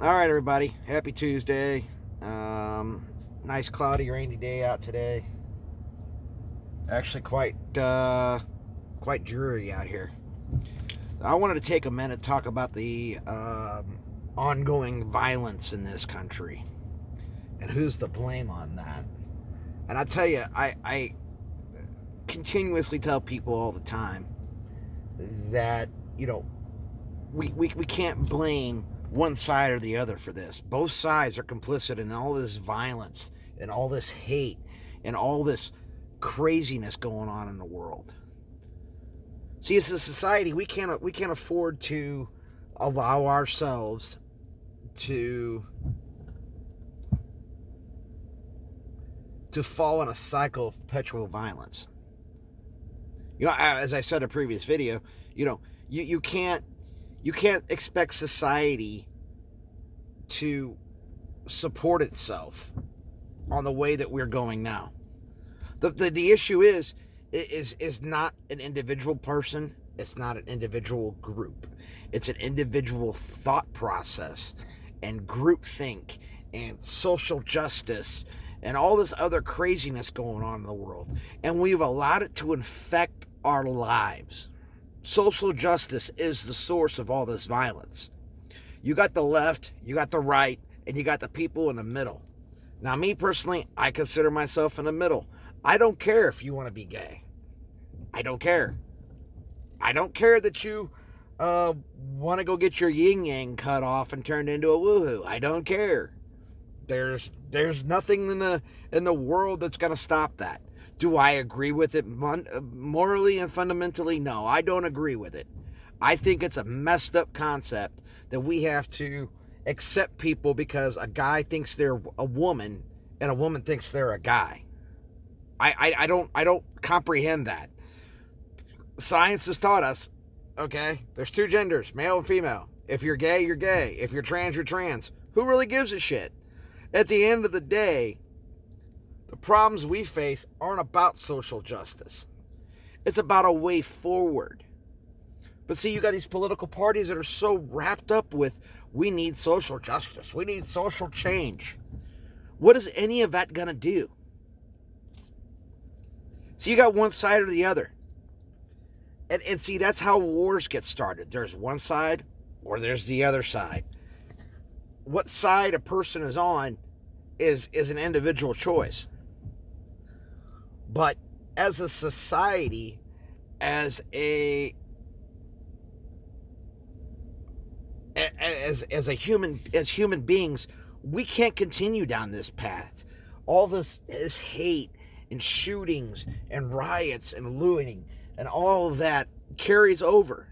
All right, everybody. Happy Tuesday. Nice cloudy, rainy day out today. Actually, quite dreary out here. I wanted to take a minute to talk about the ongoing violence in this country and who's to blame on that. And I tell you, I continuously tell people all the time that we can't blame one side or the other for this. Both sides are complicit in all this violence and all this hate and all this craziness going on in the world. See, as a society, we can't afford to allow ourselves to fall in a cycle of perpetual violence. As I said in a previous video, you can't expect society to support itself on the way that we're going now. The issue is not an individual person. It's not an individual group. It's an individual thought process and groupthink and social justice and all this other craziness going on in the world. And we've allowed it to infect our lives. Social justice is the source of all this violence. You got the left, you got the right, and you got the people in the middle. Now, me personally, I consider myself in the middle. I don't care if you want to be gay. I don't care. I don't care that you want to go get your yin-yang cut off and turned into a woohoo. I don't care. There's nothing in the world that's going to stop that. Do I agree with it morally and fundamentally? No, I don't agree with it. I think it's a messed up concept that we have to accept people because a guy thinks they're a woman and a woman thinks they're a guy. I don't comprehend that. Science has taught us, okay, there's two genders, male and female. If you're gay, you're gay. If you're trans, you're trans. Who really gives a shit? At the end of the day, the problems we face aren't about social justice. It's about a way forward. But see, you got these political parties that are so wrapped up with, we need social justice, we need social change. What is any of that going to do? So you got one side or the other. And see, that's how wars get started. There's one side or there's the other side. What side a person is on is an individual choice. But as a society, as human beings, we can't continue down this path. All this hate and shootings and riots and looting and all of that carries over.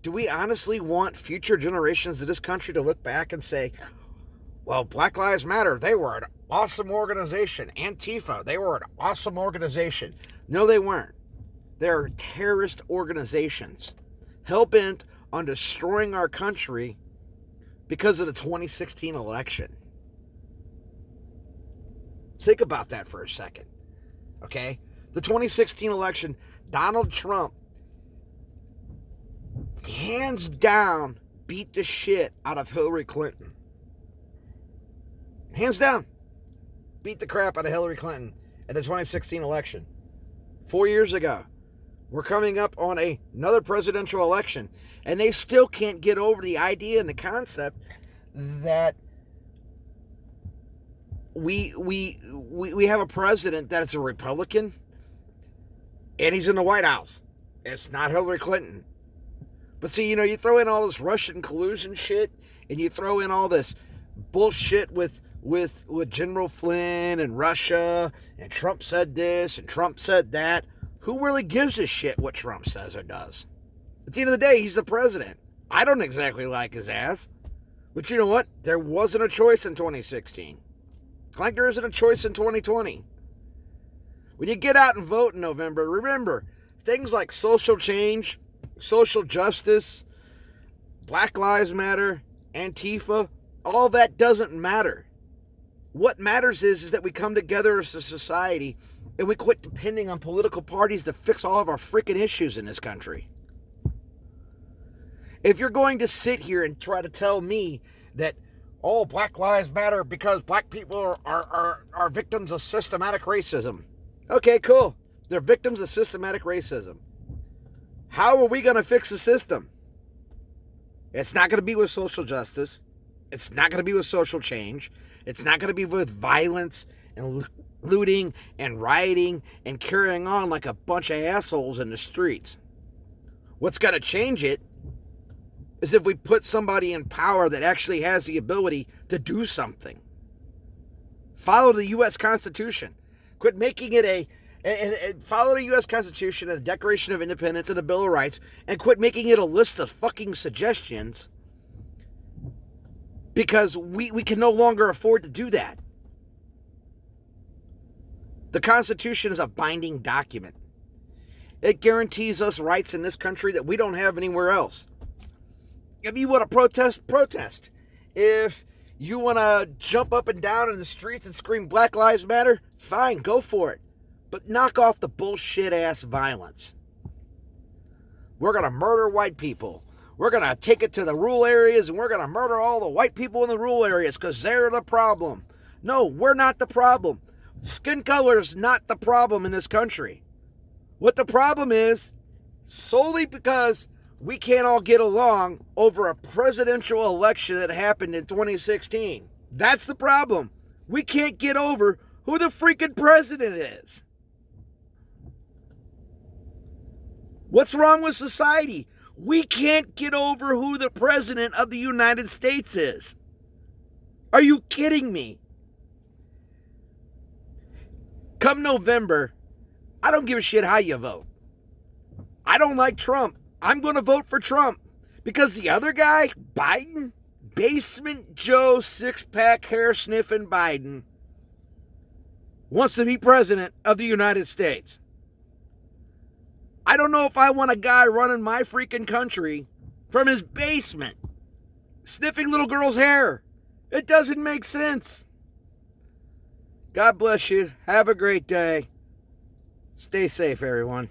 Do we honestly want future generations of this country to look back and say, well, Black Lives Matter, they were an awesome organization. Antifa, they were an awesome organization. No, they weren't. They're terrorist organizations hell-bent on destroying our country because of the 2016 election. Think about that for a second, okay? The 2016 election, Donald Trump, hands down, beat the shit out of Hillary Clinton. Hands down, beat the crap out of Hillary Clinton in the 2016 election. 4 years ago. We're coming up on another presidential election, and they still can't get over the idea and the concept that we have a president that is a Republican, and he's in the White House. It's not Hillary Clinton. But see, you throw in all this Russian collusion shit, and you throw in all this bullshit with General Flynn and Russia, and Trump said this and Trump said that. Who really gives a shit what Trump says or does? At the end of the day, he's the president. I don't exactly like his ass. But you know what? There wasn't a choice in 2016. Like there isn't a choice in 2020. When you get out and vote in November, remember, things like social change, social justice, Black Lives Matter, Antifa, all that doesn't matter. What matters is that we come together as a society and we quit depending on political parties to fix all of our freaking issues in this country. If you're going to sit here and try to tell me that, oh, Black Lives Matter because black people are victims of systematic racism. Okay, cool. They're victims of systematic racism. How are we going to fix the system? It's not going to be with social justice. It's not going to be with social change. It's not going to be with violence and looting and rioting and carrying on like a bunch of assholes in the streets. What's going to change it is if we put somebody in power that actually has the ability to do something. Follow the U.S. Constitution. Quit making it follow the U.S. Constitution and the Declaration of Independence and the Bill of Rights, and quit making it a list of fucking suggestions, because we can no longer afford to do that. The Constitution is a binding document. It guarantees us rights in this country that we don't have anywhere else. If you want to protest, protest. If you want to jump up and down in the streets and scream Black Lives Matter, fine, go for it. But knock off the bullshit-ass violence. We're going to murder white people. We're going to take it to the rural areas and we're going to murder all the white people in the rural areas because they're the problem. No, we're not the problem. Skin color is not the problem in this country. What the problem is, solely because we can't all get along over a presidential election that happened in 2016. That's the problem. We can't get over who the freaking president is. What's wrong with society? We can't get over who the president of the United States is. Are you kidding me? Come November, I don't give a shit how you vote. I don't like Trump. I'm going to vote for Trump because the other guy, Biden, Basement Joe, six-pack, hair-sniffing Biden, wants to be president of the United States. I don't know if I want a guy running my freaking country from his basement, sniffing little girls' hair. It doesn't make sense. God bless you. Have a great day. Stay safe, everyone.